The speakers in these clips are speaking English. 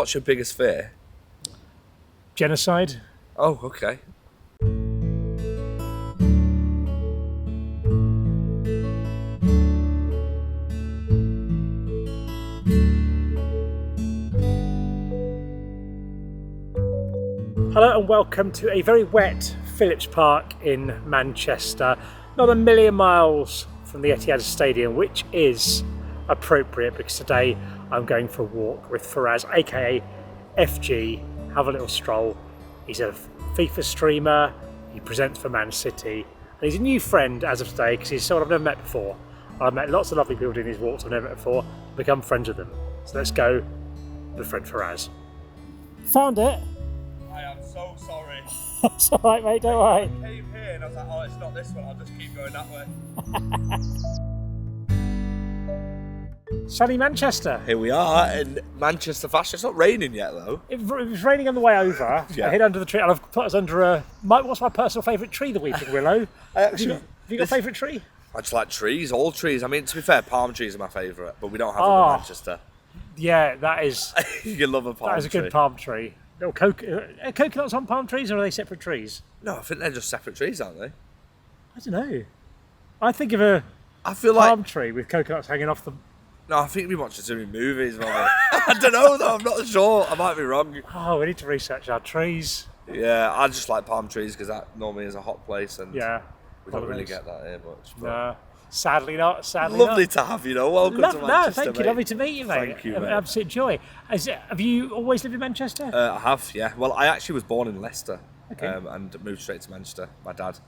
What's your biggest fear? Genocide. Oh, okay. Hello and welcome to a very wet Phillips Park in Manchester, not a million miles from the Etihad Stadium, which is appropriate because today I'm going for a walk with Faraz, aka FG, have a little stroll. He's a FIFA streamer, he presents for Man City, and he's a new friend as of today because he's someone I've never met before. I've met lots of lovely people doing these walks I've never met before, become friends with them. So let's go with friend Faraz. Found it. I am so sorry. It's alright, mate, don't worry. I came here and I was like, oh, it's not this one, I'll just keep going that way. Sunny Manchester. Here we are in Manchester fashion. It's not raining yet, though. It was raining on the way over. Yeah. I hid under the tree and I've put us under what's my personal favourite tree, the weeping willow. Have you got a favourite tree? I just like trees, all trees. I mean, to be fair, palm trees are my favourite, but we don't have them in Manchester. Yeah, that is. You love a palm tree. That is a good palm tree. Little are coconuts on palm trees, or are they separate trees? No, I think they're just separate trees, aren't they? I don't know. I think of a palm like tree with coconuts hanging off them. No, I think we watched too many movies, Robbie. I don't know though, I'm not sure. I might be wrong. Oh, we need to research our trees. Yeah, I just like palm trees because that normally is a hot place and yeah, we don't really get that here much. No, sadly not. Sadly lovely not. to have you, though. Welcome to Manchester, no, thank you. mate. Lovely to meet you, mate. Thank you, mate. An absolute joy. Have you always lived in Manchester? I have, yeah. Well, I actually was born in Leicester and moved straight to Manchester. My dad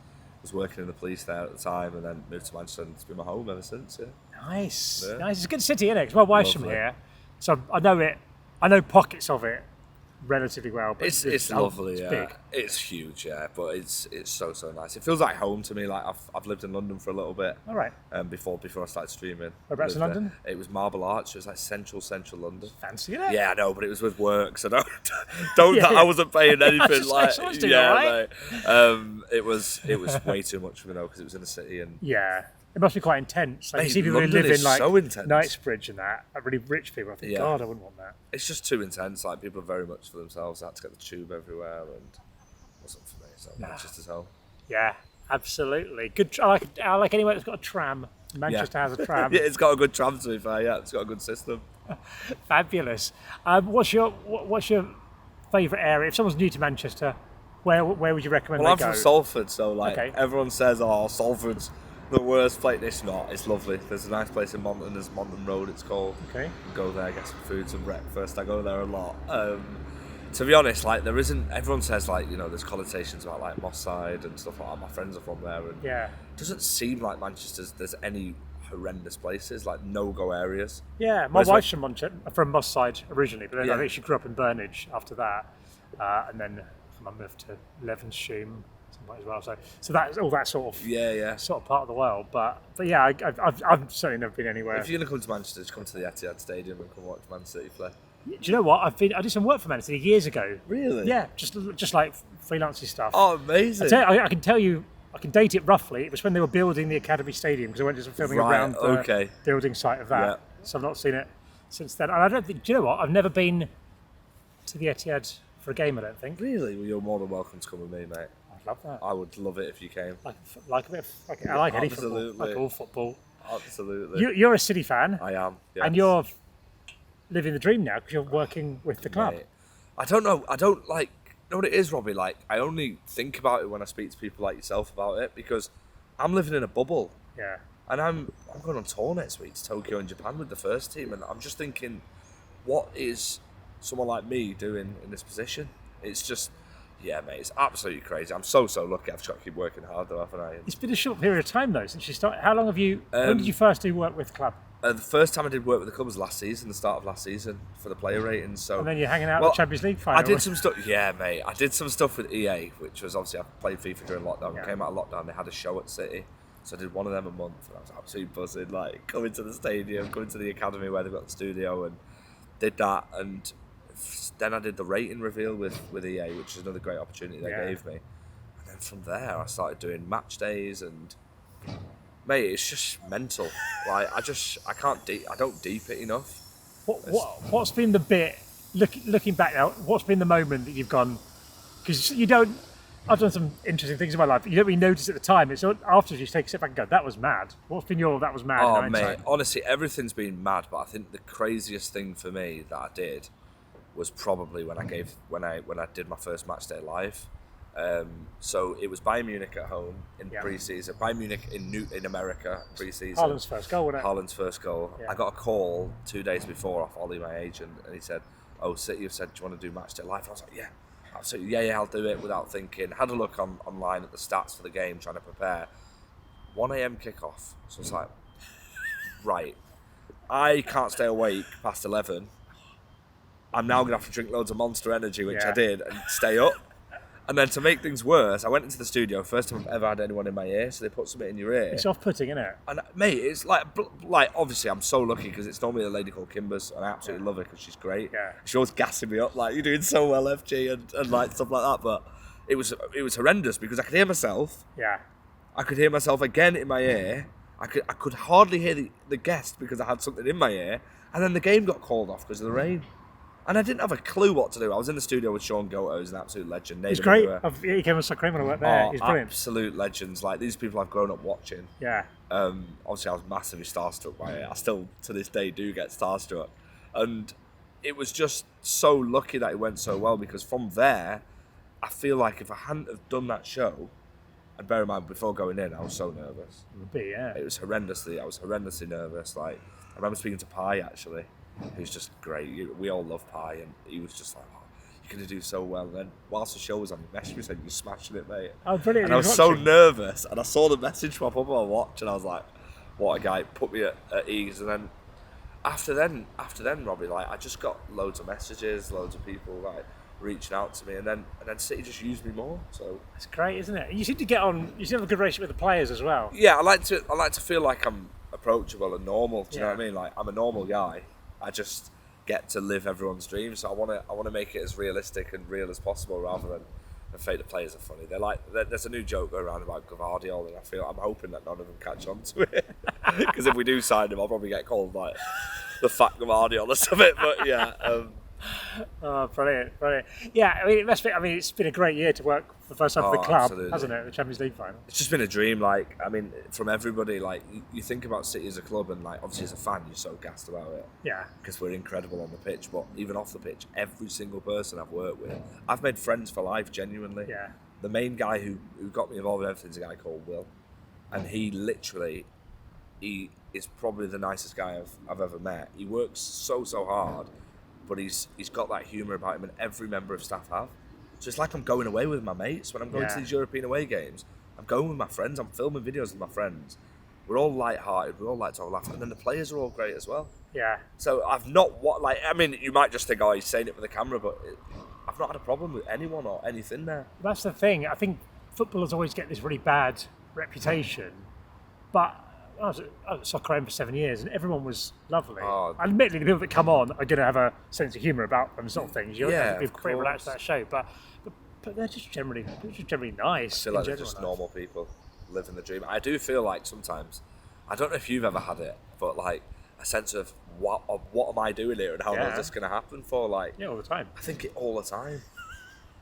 was working in the police there at the time and then moved to Manchester and it's been my home ever since, yeah. Nice. Yeah. Nice. It's a good city, isn't it? 'Cause my wife's from here, so I know it. I know pockets of it relatively well. But it's lovely, it's yeah. big. It's huge, yeah, but it's so nice. It feels like home to me. Like I've lived in London for a little bit. All right. Before I started streaming. Whereabouts in London? It was Marble Arch. It was like central London. Fancy it? Yeah, I know, but it was with work, so don't. Yeah. I wasn't paying anything. Right? It was way too much for me though because it was in the city and. Yeah. It must be quite intense. Like, Mate, you see people who London live in is like so intense. Knightsbridge and that, like really rich people. I think, Yeah. God, I wouldn't want that. It's just too intense. Like people are very much for themselves. I had to get the tube everywhere, and it wasn't for me. So Manchester's home. Yeah, absolutely. Good. I like anywhere that's got a tram. Manchester has a tram. Yeah, it's got a good tram to be fair. Yeah, it's got a good system. Fabulous. What's your favourite area? If someone's new to Manchester, where would you recommend Well, they go? I'm from Salford, so like Okay. everyone says, "Oh, Salford's the worst place." It's not. It's lovely. There's a nice place in Monton. There's Monton Road. It's called. Okay. You can go there, get some food, some breakfast. I go there a lot. To be honest, like there isn't. Everyone says like there's connotations about like Moss Side and stuff like that. My friends are from there, and Yeah. it doesn't seem like there's any horrendous places like no-go areas. Yeah, my Whereas, wife's from Moss Side originally, but then Yeah. I think she grew up in Burnage after that, and then I moved to Levenshulme as well. So that's all that sort of part of the world. But yeah, I've certainly never been anywhere. If you're gonna come to Manchester, just come to the Etihad Stadium and come watch Man City play. Do you know what? I did some work for Man City years ago. Really? Yeah, just like freelancing stuff. Oh, amazing! I can tell you. I can date it roughly. It was when they were building the Academy Stadium because I went to some filming around the building site of that. Yeah. So I've not seen it since then. And I don't think. Do you know what? I've never been to the Etihad for a game. I don't think. Really? Well, you're more than welcome to come with me, mate. I'd love that. I would love it if you came. Like a bit. I like any football. Absolutely. Like all football. Absolutely. You're a City fan. I am. Yes. And you're living the dream now because you're working with the club. Mate, I don't know. I don't like. You know what it is, Robbie? Like, I only think about it when I speak to people like yourself about it because I'm living in a bubble. Yeah. And I'm going on tour next week to Tokyo and Japan with the first team, and I'm just thinking, what is someone like me doing in this position? It's just, yeah, mate, it's absolutely crazy. I'm so lucky. I've just got to keep working hard, though, haven't I? It's been a short period of time though since you started. How long have you? When did you first do work with the club? The first time I did work with the club was last season, the start of last season for the player ratings. So And then you're hanging out at the Champions League final. I did some stuff. Yeah, mate. I did some stuff with EA, which was obviously I played FIFA during lockdown. Yeah. Came out of lockdown. They had a show at City, so I did one of them a month, and I was absolutely buzzing. Like coming to the stadium, coming to the academy where they've got the studio, and did that. And then I did the rating reveal with EA, which is another great opportunity they gave me. And then from there, I started doing match days and. Mate, it's just mental. Like I don't deep it enough. What's been the bit looking back now, what's been the moment that you've gone? Because you don't. I've done some interesting things in my life. You don't really notice at the time. It's afterwards you take a step back and go, "That was mad." What's been your "that was mad"? Oh, in mate, hindsight? honestly, everything's been mad, but I think the craziest thing for me that I did was probably when I did my first match day live. So it was Bayern Munich at home in pre-season. Bayern Munich in America pre-season. Haaland's first goal, wasn't it? Haaland's first goal. Yeah. I got a call 2 days before off Ollie, my agent, and he said, "Oh, City have said, do you want to do match day live?" And I was like, "Yeah, absolutely, yeah, I'll do it," without thinking. Had a look online at the stats for the game, trying to prepare. 1 a.m. kickoff. So it's like, right, I can't stay awake past 11. I'm now going to have to drink loads of Monster Energy, which I did, and stay up. And then to make things worse, I went into the studio, first time I've ever had anyone in my ear, so they put something in your ear. It's off-putting, isn't it? And mate, it's like obviously I'm so lucky because it's normally a lady called Kimbers, and I absolutely love her because she's great. Yeah. She's always gassing me up, like, "You're doing so well, FG," and like stuff like that. But it was horrendous because I could hear myself. Yeah. I could hear myself again in my ear. I could hardly hear the guest because I had something in my ear. And then the game got called off because of the rain. And I didn't have a clue what to do. I was in the studio with Sean Goto, who's an absolute legend. He's great. He came on Soccer when I worked there. He's brilliant. Absolute legends. Like, these people I've grown up watching. Yeah. Obviously, I was massively starstruck by it. I still, to this day, do get starstruck. And it was just so lucky that it went so well, because from there, I feel like if I hadn't have done that show, and bear in mind, before going in, I was so nervous. It would be, yeah. I was horrendously nervous. Like, I remember speaking to Pi, actually, who's just great. We all love Pi, and he was just like, "Oh, you're going to do so well." And then whilst the show was on, he messaged me and said, "You're smashing it, mate." Oh, brilliant. And I was so nervous, and I saw the message pop up on my watch, and I was like, what a guy. Put me at ease. And then after then, Robbie, like, I just got loads of messages, loads of people like reaching out to me, and then City just used me more. So it's great, isn't it? You seem to get on. You seem to have a good relationship with the players as well. Yeah, I like to feel like I'm approachable and normal. Do you know what I mean? Like, I'm a normal guy. I just get to live everyone's dreams. So I want to make it as realistic and real as possible, rather than fake the players are funny. There's a new joke going around about Gvardiol, and I'm hoping that none of them catch on to it. Because if we do sign him, I'll probably get called like the fat Gvardiol or something. But yeah. Oh, brilliant. Yeah, I mean, it's been a great year to work for the first time for the club, absolutely. hasn't it? The Champions League final. It's just been a dream. Like, I mean, from everybody. Like, you think about City as a club, and like, obviously as a fan, you're so gassed about it. Yeah. Because we're incredible on the pitch, but even off the pitch, every single person I've worked with, I've made friends for life. Genuinely. Yeah. The main guy who got me involved in everything is a guy called Will, and he is probably the nicest guy I've ever met. He works so hard, but he's got that humour about him, and every member of staff have. So it's like I'm going away with my mates. When I'm going to these European away games, I'm going with my friends, I'm filming videos with my friends. We're all light-hearted, we all like to have a laugh, and then the players are all great as well. Yeah. So you might just think, oh, he's saying it for the camera, but I've not had a problem with anyone or anything there. That's the thing. I think footballers always get this really bad reputation, but I was at Soccer for 7 years, and everyone was lovely. Admittedly, the people that come on are going to have a sense of humour about them, sort of things. You're going to be pretty relaxed at that show, but they're just generally nice. I feel like they're just normal people living the dream. I do feel like sometimes, I don't know if you've ever had it, but like a sense of what am I doing here, and how long is this going to happen for? Like, all the time. I think it all the time.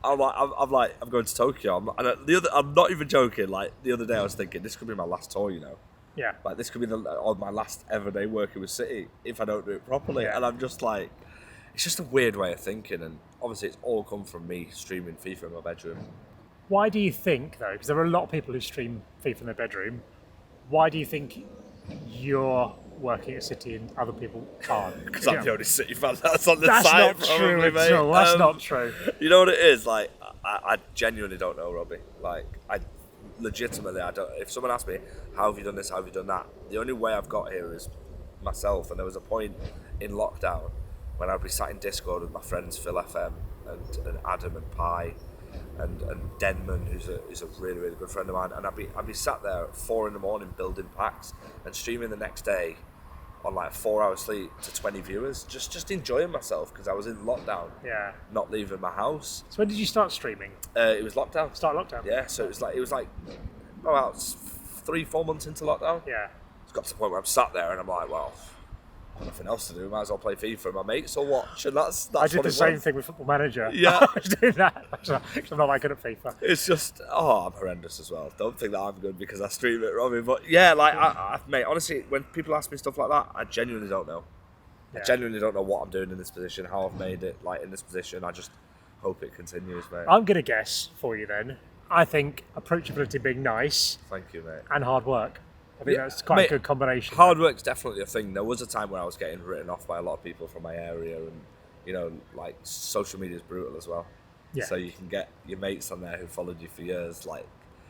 I'm going to Tokyo. I'm not even joking. Like, the other day I was thinking, this could be my last tour, you know. Yeah. Like, this could be my last ever day working with City if I don't do it properly. Yeah. And I'm just like, it's just a weird way of thinking. And obviously it's all come from me streaming FIFA in my bedroom. Why do you think, though, because there are a lot of people who stream FIFA in their bedroom, why do you think you're working at City and other people aren't? Because I'm the only City fan that's on the site. That's not true at all. That's not true. You know what it is? Like, I genuinely don't know, Robbie. Like, legitimately, I don't. If someone asks me, how have you done this, how have you done that, the only way I've got here is myself. And there was a point in lockdown when I'd be sat in Discord with my friends Phil FM and Adam and Pi and Denman, who's a really, really good friend of mine, and I'd be sat there at 4 a.m. building packs and streaming the next day on like 4 hours sleep to 20 viewers, just enjoying myself because I was in lockdown, not leaving my house. So when did you start streaming? It was lockdown. Start lockdown. Yeah, so it was like about 3-4 months into lockdown. Yeah. It's got to the point where I'm sat there and I'm like, well, nothing else to do. Might as well play FIFA and my mates or watch. And that's I did what the it same was. thing with Football Manager. Yeah. I was doing that. I'm not that good at FIFA. It's just, I'm horrendous as well. Don't think that I'm good because I stream it, Robbie. But yeah, like, mate, honestly, when people ask me stuff like that, I genuinely don't know. Yeah. I genuinely don't know what I'm doing in this position, how I've made it, like, in this position. I just hope it continues, mate. I'm going to guess for you then. I think approachability being nice Thank you, mate. and hard work. I think Yeah, that's quite mate, a good combination. Hard work's definitely a thing. There was a time where I was getting written off by a lot of people from my area, and you know, like social media is brutal as well. Yeah. So you can get your mates on there who followed you for years, like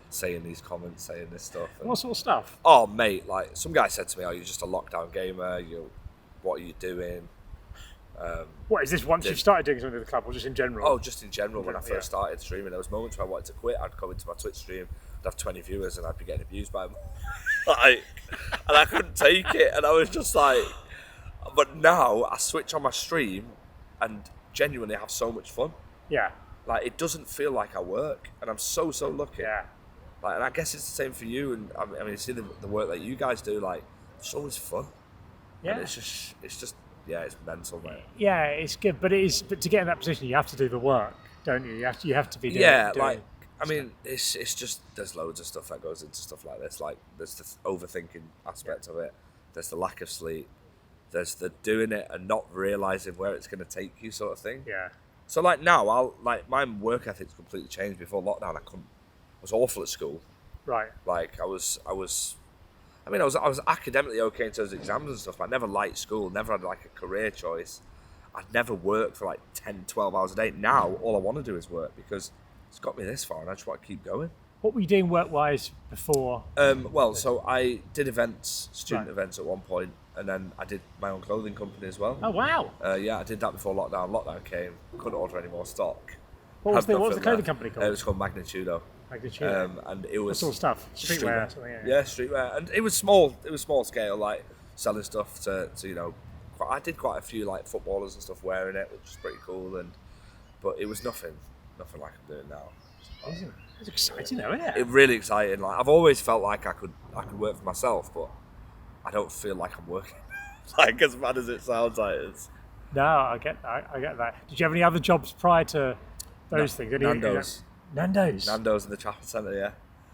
saying these comments, saying this stuff. And, What sort of stuff? oh, mate, like some guy said to me, "Oh, you're just a lockdown gamer. What are you doing?" What is this once you've started doing something with the club or just in general? Oh, just in general. When I Yeah. first started streaming, there was moments where I wanted to quit. I'd come into my Twitch stream, I'd have 20 viewers, and I'd be getting abused by them. Like, and I couldn't take it, and I was just like. But now I switch on my stream, and genuinely have so much fun. Yeah. Like it doesn't feel like I work, and I'm so lucky. Yeah. Like, and I guess it's the same for you. And I mean, see the work that you guys do. Like, it's always fun. Yeah. And it's just, yeah, it's mental, mate. Yeah, it's good, but to get in that position, you have to do the work, don't you? You have to be doing. Yeah, doing- like I mean, it's just there's loads of stuff that goes into stuff like this. Like there's the overthinking aspect of it. There's the lack of sleep. There's the doing it and not realizing where it's going to take you, sort of thing. Yeah. So like now, my work ethic's completely changed. Before lockdown, I was awful at school. Right. Like I was academically okay in terms of exams and stuff, but I never liked school, never had like a career choice. I'd never worked for like 10, 12 hours a day. Now, all I want to do is work because it's got me this far and I just want to keep going. What were you doing work-wise before? Well, so I did student Right. events at one point, and then I did my own clothing company as well. Oh, wow. Yeah, I did that before lockdown. Lockdown came, couldn't order any more stock. What was Had the nothing clothing left. company called? It was called Magnitudo. Magnitude. And it was What sort of stuff? Streetwear. Something, Yeah, streetwear, and it was small. It was small scale, like selling stuff to you know. I did quite a few like footballers and stuff wearing it, which was pretty cool. But it was nothing like I'm doing now. It's exciting though, isn't it? It really exciting. Like I've always felt like I could work for myself, but I don't feel like I'm working. Like as bad as it sounds, like it's. No, I get that. Did you have any other jobs prior to those things? Nando's. Nando's. Nando's in the Trafford Centre, yeah.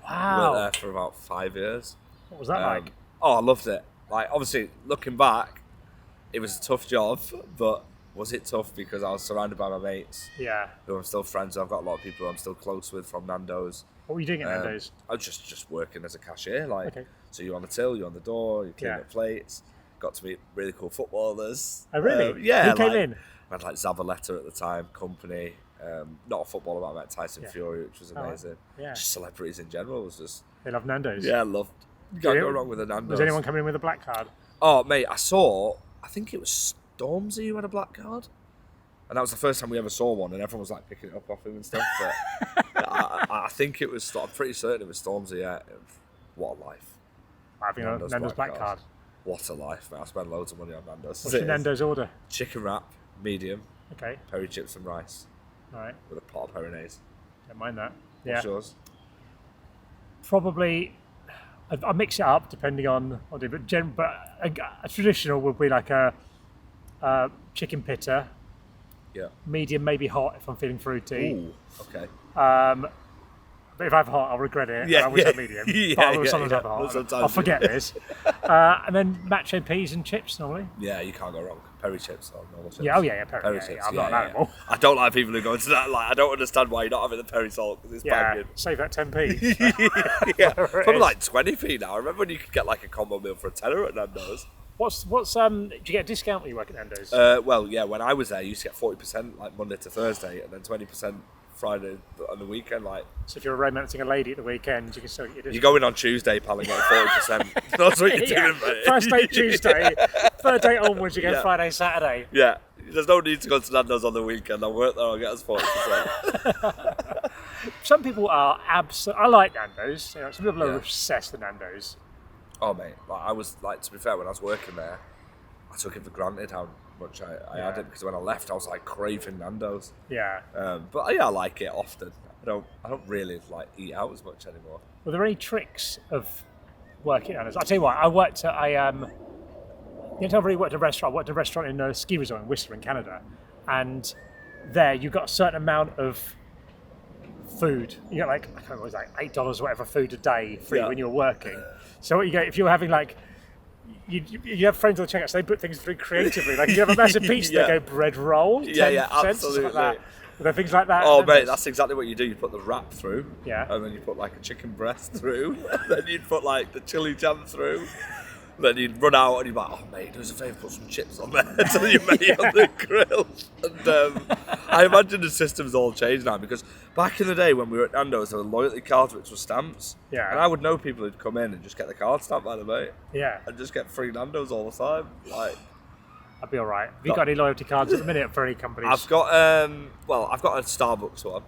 Wow. Worked there for about 5 years. What was that like? Oh, I loved it. Like, obviously, looking back, it was a tough job, but was it tough because I was surrounded by my mates, Yeah. who I'm still friends with. I've got a lot of people I'm still close with from Nando's. What were you doing at Nando's? I was just working as a cashier, like, Okay. so you're on the till, you're on the door, you clean Yeah. up plates. Got to meet really cool footballers. Oh, really? Yeah. Who came like, in? I had like Zabaleta at the time, company. Not a footballer, but I met Tyson Yeah. Fury, which was amazing. Yeah. Just celebrities in general was just. They love Nando's. Yeah, I loved. You can't go wrong with a Nando's. Was anyone coming in with a black card? Oh, mate, I think it was Stormzy who had a black card. And that was the first time we ever saw one, and everyone was like picking it up off him and stuff. But I think it was, I'm pretty certain it was Stormzy, yeah. What a life. Having a Nando's black card. What a life, mate. I spent loads of money on Nando's. What's your Nando's order? Chicken wrap, medium, Okay. peri chips and rice All right. with a pot of Peronaise. Don't mind that. Yeah. What's yours? Probably, I mix it up depending on what I do, but a traditional would be like a chicken pitta, Yeah. medium, maybe hot if I'm feeling fruity. Ooh, okay. But if I have hot, I'll regret it. Yeah, I always yeah. have medium. Yeah, But I will yeah, sometimes yeah. have hot. Sometimes, I'll forget yeah. this. And then macho peas and chips normally. Yeah, you can't go wrong. Peri chips or normal chips. Yeah, oh yeah, peri. Peri Yeah, chips. I'm not an animal. I don't like people who go into that. Like, I don't understand why you're not having the peri salt because it's Yeah, banging. save that 10p. Yeah, Whatever it probably is. like 20p now. I remember when you could get like a combo meal for a tenner at Nando's. What's do you get a discount when you work at Nando's? Well, yeah, when I was there, you used to get 40% like Monday to Thursday, and then 20% Friday on the weekend. Like, So if you're romancing a lady at the weekend, you can still get your you discount. go in on Tuesday, pal, and get 40%. That's what you're doing, mate. First date Tuesday, third date onwards, you go Yeah. Friday, Saturday. Yeah, there's no need to go to Nando's on the weekend. I'll work there, I'll get us 40%. Some people are I like Nando's. You know, some people are Yeah. obsessed with Nando's. Oh, mate, like, I was, like, to be fair, when I was working there, I took it for granted how much I had it, because when I left, I was, like, craving Nando's. Yeah. But, yeah, I like it often. I don't really, like, eat out as much anymore. Were there any tricks of working at Nando's? I'll tell you what, I worked at You know, I've already worked at a restaurant. I worked at a restaurant in a ski resort in Whistler in Canada, and there you got a certain amount of food. You got like, I can't remember, it was like $8 or whatever food a day free when you were working. So what you get if you were having like, you have friends on the checkout, so they put things through creatively. Like if you have a massive pizza, they go bread roll. Yeah, absolutely. Like that. Things like that. Oh mate, that's exactly what you do. You put the wrap through, and then you put like a chicken breast through, and then you'd put like the chili jam through. Then you'd run out and you'd be like, oh mate, do us a favour, put some chips on there until you mate on the grill. And I imagine the system's all changed now, because back in the day when we were at Nando's, there were loyalty cards which were stamps. Yeah. And I would know people who'd come in and just get the card stamped by the mate. Yeah. And just get free Nando's all the time. Like, I'd be alright. Have you got any loyalty cards at the minute for any companies? I've got a Starbucks one.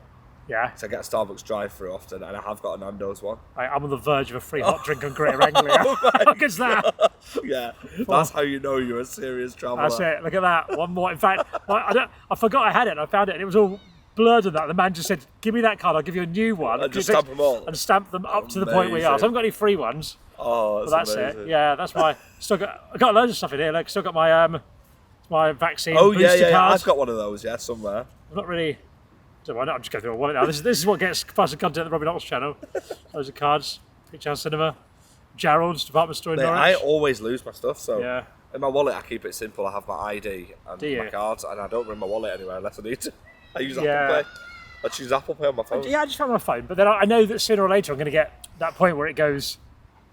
Yeah. So I get a Starbucks drive-through often, and I have got a Nando's one. I'm on the verge of a free hot drink on Greater Anglia. Look at that. Yeah, that's how you know you're a serious traveller. That's it. Look at that. One more. In fact, I forgot I had it, and I found it, and it was all blurred and that. The man just said, "Give me that card. I'll give you a new one." And just stamp them all. And stamp them up to the point where you are. So I haven't got any free ones. Oh, that's amazing. it. Yeah, that's my. I got loads of stuff in here. Like, still got my vaccine. Oh booster card. I've got one of those. Yeah, somewhere. I'm not really. So why not? I'm just going through a wallet now. This is what gets faster content on the Robbie Knox channel. Those are cards. Picture House Cinema. Gerald's department store in Norwich. I always lose my stuff, so yeah. In my wallet I keep it simple. I have my ID and Do you? my cards, and I don't bring my wallet anywhere unless I need to. I use Yeah. Apple Pay. I choose Apple Pay on my phone. Yeah, I just found my phone, but then I know that sooner or later I'm going to get that point where it goes,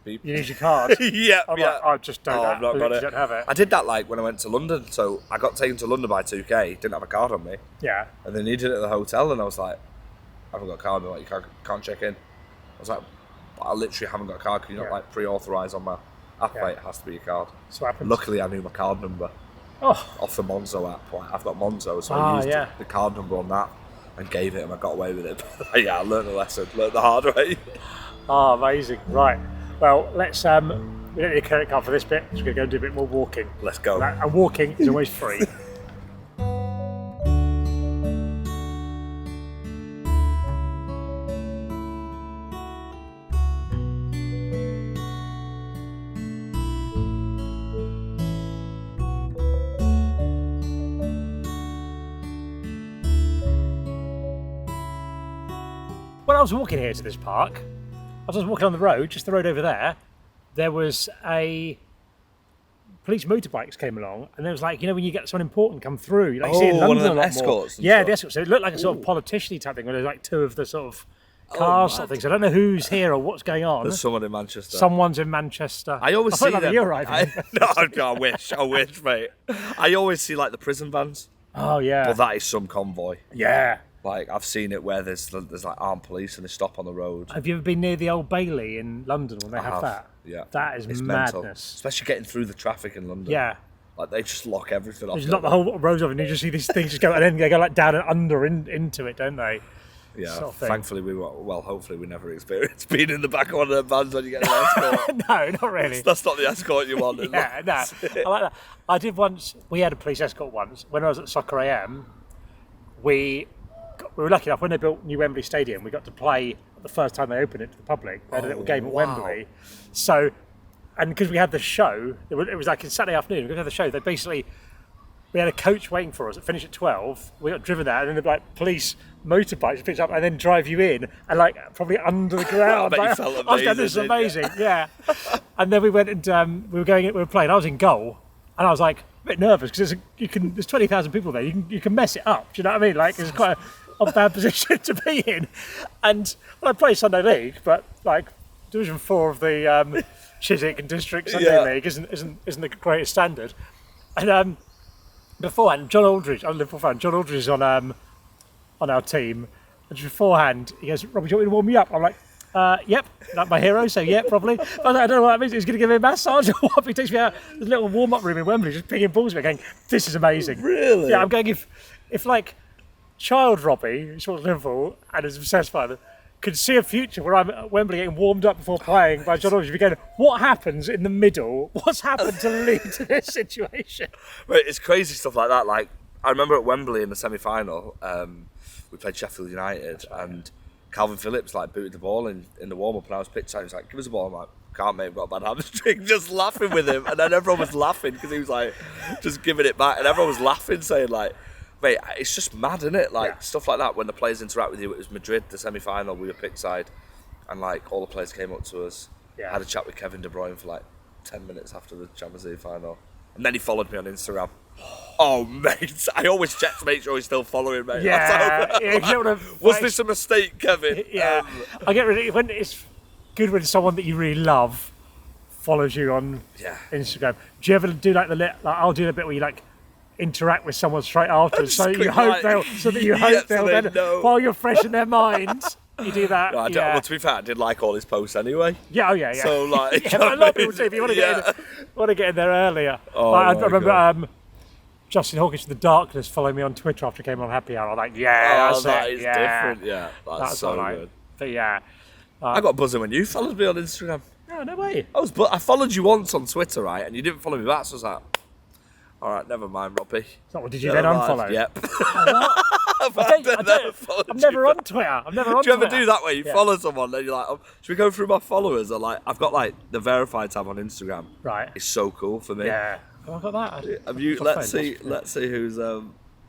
Beep. you need your card. Yeah. Like, I just don't, I've not got it. Don't have it. I did that like when I went to London. So I got taken to London by 2K. Didn't have a card on me, Yeah. and they needed it at the hotel, and I was like, I haven't got a card. They're like, you can't check in. I was like, but I literally haven't got a card. Can you not like pre-authorise on my app? It has to be your card. So what happens? Luckily, I knew my card number off the Monzo app. Like, I've got Monzo, so I used the card number on that and gave it, and I got away with it. But yeah, I learned the lesson, learned the hard way. Oh, amazing. Right. Well, let's. We don't need a credit card for this bit, so we're going to go and do a bit more walking. Let's go. And walking is always free. When I was walking here to this park, I was just walking on the road, just the road over there was a police motorbikes came along, and there was like, you know, when you get someone important come through, like you see in London one of them a lot escorts. More. Yeah, the escorts. So it looked like a sort of politician-y type thing, where there's like two of the sort of cars sort of things. I don't know who's here or what's going on. There's someone in Manchester. Someone's in Manchester. I always see them. You're arriving. I wish, mate. I always see like the prison vans. Oh yeah. But that is some convoy. Yeah. Like, I've seen it where there's like armed police and they stop on the road. Have you ever been near the Old Bailey in London when they have that? Yeah. That is it's madness. Mental. Especially getting through the traffic in London. Yeah. Like, they just lock everything off. They just lock the whole roads off, and you just see these things just go, and then they go like down and under into it, don't they? Yeah, sort of thankfully hopefully we never experienced being in the back of one of the vans when you get an escort. No, not really. That's not the escort you want, is it? Yeah, no. I like that. I did once, we had a police escort once, when I was at Soccer AM, we were lucky enough, when they built New Wembley Stadium, we got to play the first time they opened it to the public. They had a little game at Wembley. So, and because we had the show, it was like a Saturday afternoon, we got to have the show, we had a coach waiting for us. It finished at 12. We got driven there, and then the like police motorbikes picked up and then drive you in, and like probably under the ground. I bet like, you felt amazing. I was going, this is amazing, yeah. And then we went and we were playing. I was in goal, and I was like a bit nervous because there's 20,000 people there. You can mess it up. Do you know what I mean? Like it's quite a bad position to be in. And I play Sunday League, but like Division 4 of the Chiswick and District Sunday League isn't the greatest standard. And beforehand, John Aldridge, I'm a Liverpool fan. John Aldridge is on our team, and beforehand he goes, "Robbie, do you want me to warm you up?" I'm like, "Yep, like my hero, so yeah, probably." But I don't know what that means. He's going to give me a massage or what? He takes me out to a little warm-up room in Wembley, just pinging balls at me, going, "This is amazing." Really? Yeah, I'm going if like child Robbie, who supports Liverpool and is obsessed by them, could see a future where I'm at Wembley getting warmed up before playing by John Aldridge, you'd be going, what happens in the middle? What's happened to lead to this situation? Right, it's crazy stuff like that. Like, I remember at Wembley in the semi-final, we played Sheffield United, and Calvin Phillips like booted the ball in the warm-up, and I was pitch side. He was like, "Give us the ball." I'm like, can't mate, got a bad hamstring, just laughing with him. And then everyone was laughing because he was like, just giving it back. And everyone was laughing, saying like, mate, it's just mad, isn't it? Like, stuff like that, when the players interact with you. It was Madrid, the semi-final, we were pitch side. And like, all the players came up to us. I had a chat with Kevin De Bruyne for like 10 minutes after the Champions League final. And then he followed me on Instagram. Oh, mate, I always check to make sure he's still following me. Was this a mistake, Kevin? Yeah. I get really, when it's good when someone that you really love follows you on Instagram. Do you ever do like I'll do the bit where you like interact with someone straight afterwards, so you hope they'll then, while you're fresh in their minds, you do that. No, well, to be fair, I did like all his posts anyway. Yeah. So like, but a lot of people say if you want to get in there earlier. I remember Justin Hawkins from The Darkness followed me on Twitter after he came on Happy Hour. I'm like, that is different. Yeah, that's so good. But yeah, I got buzzing when you followed me on Instagram. Oh, no way. I followed you once on Twitter, right, and you didn't follow me back, so I was like, all right, never mind, Robbie. So did you then unfollow? Yep. I'm never on Twitter. Do you ever do that where you follow someone and you're like, should we go through my followers? Or like, I've got like the verified tab on Instagram. Right. It's so cool for me. Yeah. Oh, I've got that. Have you? Let's see who's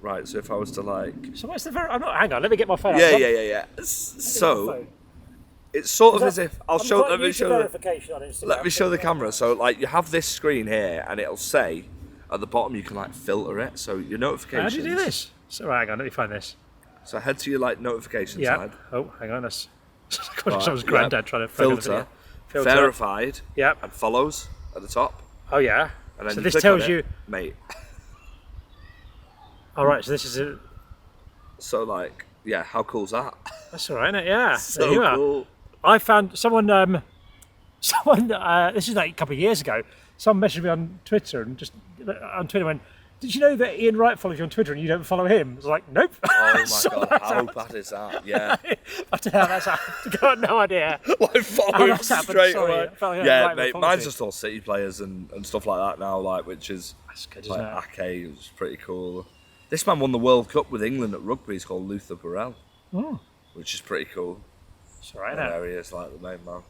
right. So if I was to like, so what's the hang on, let me get my phone. Yeah. So it's sort of as if let me show the camera. So like, you have this screen here, and it'll say at the bottom you can like filter it. So your notifications. How do you do this? So hang on, let me find this. So head to your like notification side. Oh, hang on, that's someone's granddad trying to filter, verified. Yep. And follows at the top. Oh yeah. And then so this tells you, mate. All right. So this is a. So like, yeah, how cool's that? That's all right, isn't it? Yeah. So cool. I found someone. This is like a couple of years ago. Someone messaged me on Twitter and went, "Did you know that Ian Wright follows you on Twitter and you don't follow him?" I was like, "Nope." Oh my god, how bad is that? Yeah. I don't know how that's happened. I've got no idea. Like, follow him straight away. Yeah, mate, mine's just all City players and stuff like that now, like, which is that's good, like isn't it? Ake, which is pretty cool. This man won the World Cup with England at rugby. He's called Luther Burrell, which is pretty cool. It's all right, there he is, like the main man.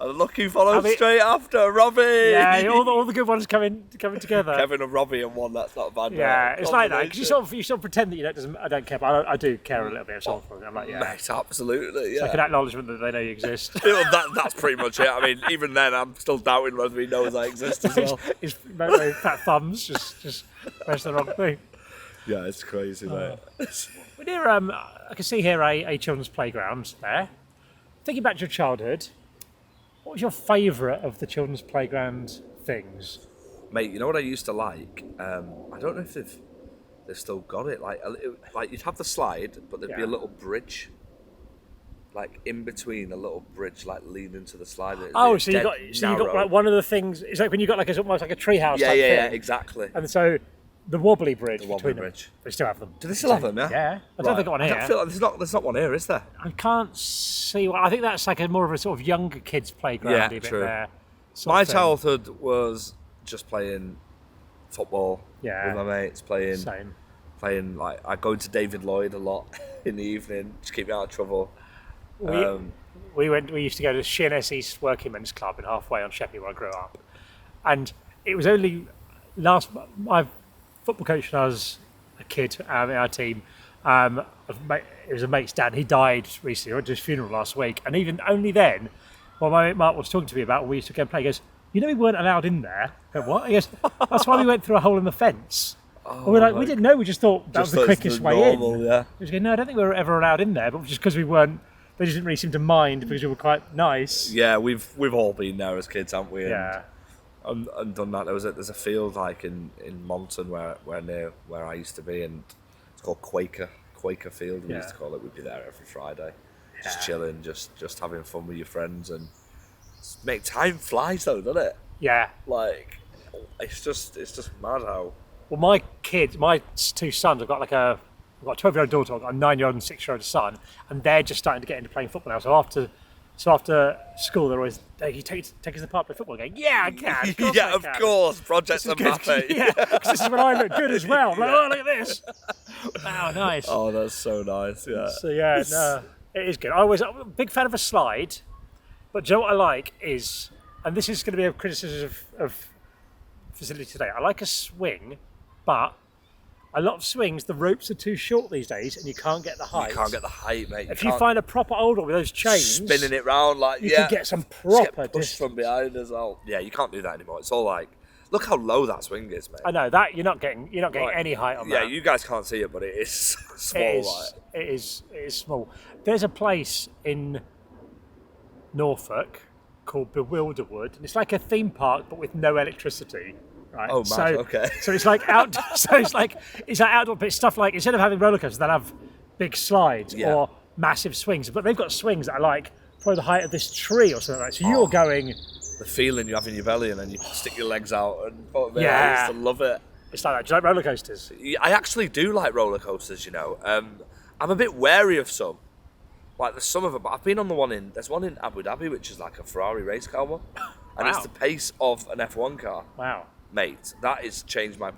And look, he followed straight after Robbie. Yeah, all the good ones coming together. Kevin and Robbie in one. That's not a bad. Yeah, it's like that because you sort of pretend that I don't care, but I do care a little bit. I'm like, mate, absolutely. Yeah, it's like an acknowledgement that they know you exist. That's pretty much it. I mean, even then, I'm still doubting whether he knows I exist as well. His fat thumbs just press the wrong thing. Yeah, it's crazy, mate. We're near. I can see here a children's playground there. Thinking back to your childhood. What was your favourite of the children's playground things? Mate, you know what I used to like? I don't know if they've still got it. Like you'd have the slide, but there'd be a little bridge, like in between a little bridge, like leading to the slide. Oh, so you got like one of the things. It's like when you got like almost like a treehouse. Yeah, exactly. And so the wobbly bridge. Bridge. Them, they still have them. Do they still have them? Yeah. Yeah. I don't think got one here. I feel like there's not one here, is there? I can't see. I think that's like more of a sort of younger kids' playground. Yeah, bit true. There, my childhood was just playing football with my mates, playing like I go to David Lloyd a lot in the evening, just keep me out of trouble. We used to go to Sheerness East Working Men's Club in Halfway on Sheppey where I grew up, and it was only my football coach when I was a kid in our team. It was a mate's dad. He died recently. I went to his funeral last week, and even only then, while my mate Mark was talking to me about when we used to go and play, he goes, "You know, we weren't allowed in there." I go, "What?" He goes, "That's why we went through a hole in the fence." And we're like, we didn't know. We just thought that was the quickest way in. Yeah. He was going, "No, I don't think we were ever allowed in there, but just because we weren't, they just didn't really seem to mind because we were quite nice." Yeah, we've all been there as kids, haven't we? Yeah. And done that. There's a field like in Monton where I used to be, and it's called Quaker Field. We used to call it. We'd be there every Friday, just chilling, just having fun with your friends, and make time flies though, doesn't it? Yeah. Like it's just mad how. Well, my two sons, I've got a 12-year-old daughter, I've got a 9-year-old and 6-year-old son, and they're just starting to get into playing football now. So after school, they're always, "Hey, you take us to the park to play football." Going, "Yeah, I can. Of course. Project Mbappe. Yeah, because this is when I look good as well. I'm like, "Oh, look at this. Wow, nice." Oh, that's so nice. Yeah. So no, it is good. I'm a big fan of a slide, but do you know what I like is and this is going to be a criticism of facility today. I like a swing, but a lot of swings, the ropes are too short these days, and you can't get the height. You can't get the height, mate. If you find a proper old one with those chains, spinning it round like you can get some proper push from behind as well. Yeah, you can't do that anymore. It's all like, look how low that swing is, mate. I know that you're not getting any height on that. Yeah, you guys can't see it, but it is small. It is small. There's a place in Norfolk called Bewilderwood, and it's like a theme park but with no electricity. Right. Oh, man. Okay. So it's like out. So it's like outdoor, but stuff like instead of having roller coasters, they'll have big slides or massive swings. But they've got swings that are like probably the height of this tree or something like that. So you're going. The feeling you have in your belly, and then you stick your legs out, and yeah, I used to love it. It's like that. Do you like roller coasters? I actually do like roller coasters. You know, I'm a bit wary of some. Like there's some of them, but I've been on there's one in Abu Dhabi, which is like a Ferrari race car one, and it's the pace of an F1 car. Wow. Mate, that has changed my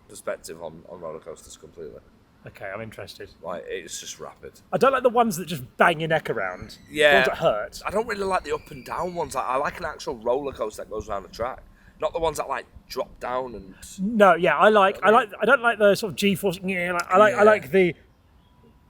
perspective on roller coasters completely. Okay, I'm interested. Like, it's just rapid. I don't like the ones that just bang your neck around. Yeah. The ones that hurt. I don't really like the up and down ones. I like an actual roller coaster that goes around the track, not the ones that like drop down and. No, yeah, I don't like the sort of G-force. Yeah, I like the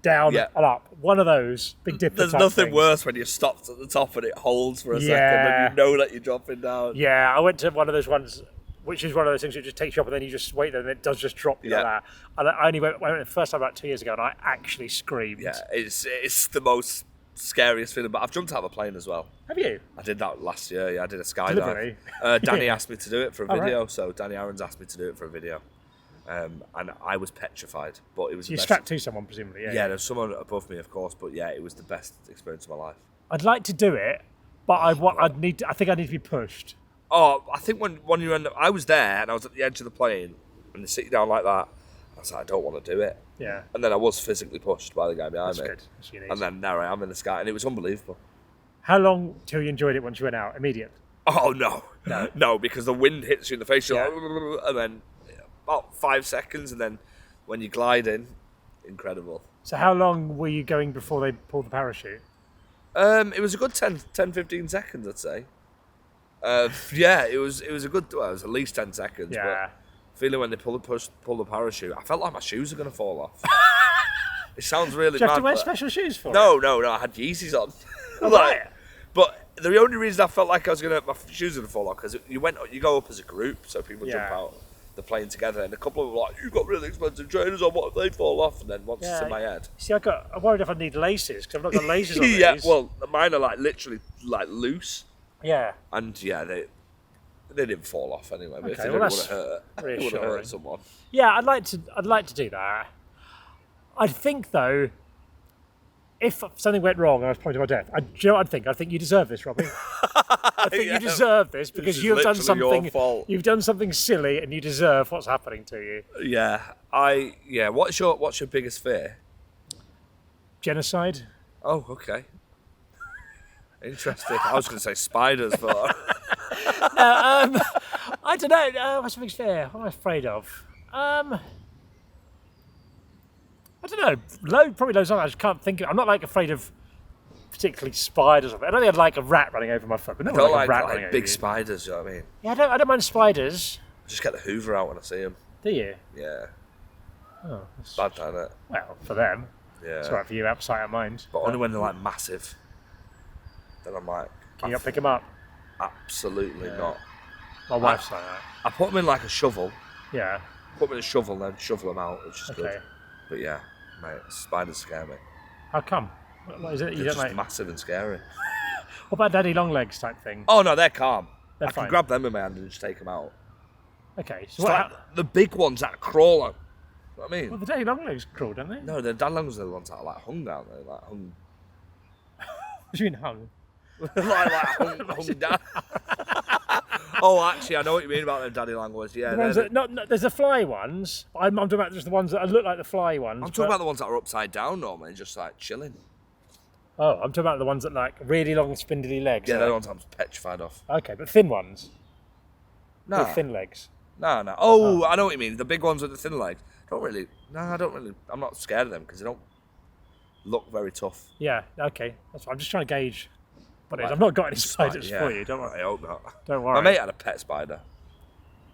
down and up. One of those big dipper. There's nothing worse when you're stopped at the top and it holds for a second and you know that you're dropping down. Yeah, I went to one of those ones, which is one of those things that just takes you up and then you just wait there and it does just drop you like that. And I only went the first time about 2 years ago and I actually screamed. Yeah, it's the most scariest feeling. But I've jumped out of a plane as well. Have you? I did that last year. Yeah, I did a skydive. Deliberately? Danny asked me to do it for a video. Right. So Danny Aaron's asked me to do it for a video. And I was petrified, but it was. You strapped to someone, presumably. Yeah, there's someone above me, of course, but yeah, it was the best experience of my life. I'd like to do it, but I think I need to be pushed. Oh, I think when you end up, I was there and I was at the edge of the plane and they sit you down like that. I was like, I don't want to do it. Yeah. And then I was physically pushed by the guy behind me. That's good. And then there I am in the sky, and it was unbelievable. How long till you enjoyed it once you went out? Immediate? Oh no, because the wind hits you in the face, you're like, and then about 5 seconds, and then when you glide in, incredible. So how long were you going before they pulled the parachute? It was a good 10, 15 seconds, I'd say. Yeah, it was a good. Well, it was at least 10 seconds. Yeah. But feeling when they pull the parachute, I felt like my shoes are gonna fall off. It sounds really. Did you have mad, to wear but special shoes for it? No, I had Yeezys on. Right. But the only reason I felt like my shoes were gonna fall off because you go up as a group, so people jump out the plane together, and a couple of them were like, "You've got really expensive trainers on. What if they fall off?" And then once it's in my head. See, I'm worried if I need laces because I've not got laces on these. Yeah, well, mine are like literally like loose. Yeah. And yeah, they didn't fall off anyway. But if they well, didn't want to hurt, it would have hurt someone. Yeah, I'd like to do that. I think though, if something went wrong and I was pointing to my death, do you know what I'd think? I'd think you deserve this, Robbie. I think you deserve this because you've done something. Your fault. You've done something silly, and you deserve what's happening to you. Yeah. What's your biggest fear? Genocide. Oh, okay. Interesting. I was going to say spiders, but I don't know. What's my biggest fear? What am I afraid of? I don't know. Probably loads of I just can't think of. I'm not like afraid of particularly spiders. I don't think I'd like a rat running over my foot. But I don't like a rat running big over spiders. You know what I mean? Yeah, I don't mind spiders. I just get the Hoover out when I see them. Do you? Yeah. Oh, bad, isn't it? Well, for them. Yeah. It's alright for you, out of sight, out of mind. But only when they're like massive. Then I'm like, can you not pick them up? Absolutely not. My wife's like that. I put them in like a shovel. Yeah. Put them in a shovel and then shovel them out, which is good. But yeah, mate, spiders scare me. How come? What is it? They're just massive and scary. What about daddy long legs type thing? Oh no, they're calm. They're fine. Can grab them in my hand and just take them out. Okay. So the big ones that crawl on. You know what I mean? Well, the daddy long legs crawl, don't they? No, the daddy long legs are the ones that are like hung down there, like hung. What do you mean hung? hung down. Oh, actually, I know what you mean about them daddy long ones. Yeah, there's the fly ones. I'm talking about just the ones that look like the fly ones. I'm talking about the ones that are upside down normally, just like chilling. Oh, I'm talking about the ones that like really long, spindly legs. Yeah, they're the ones I'm petrified of. Okay, but thin ones. No. With thin legs. No. Oh, I know what you mean. The big ones with the thin legs. I don't really. I'm not scared of them because they don't look very tough. Yeah. Okay. That's fine. I'm just trying to gauge what it is. I've not got any spiders yeah, for you, don't worry. I hope not. Don't worry. My mate had a pet spider.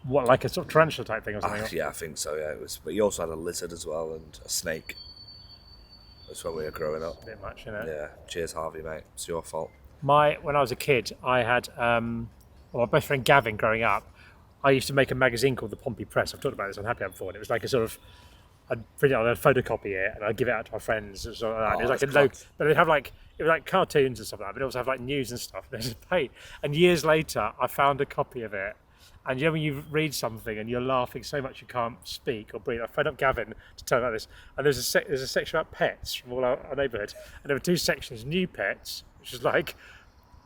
What, like a sort of tarantula type thing or something? Yeah, I think so, yeah. But he also had a lizard as well and a snake. That's when we were growing up. A bit much, you know. Yeah. Cheers, Harvey, mate. It's your fault. When I was a kid, I had my best friend Gavin growing up. I used to make a magazine called the Pompey Press. I've talked about this on Happy Hour before. And it was like a sort of, I'd print it on, I'd photocopy it, and I'd give it out to my friends. And so like that. It was like but they'd have like, it was like cartoons and stuff like that. But it also have like news and stuff. And, and years later, I found a copy of it. And you know when you read something and you're laughing so much you can't speak or breathe. I phoned up Gavin to tell him about this. And there's a section about pets from all our neighbourhood. And there were two sections: new pets, which is like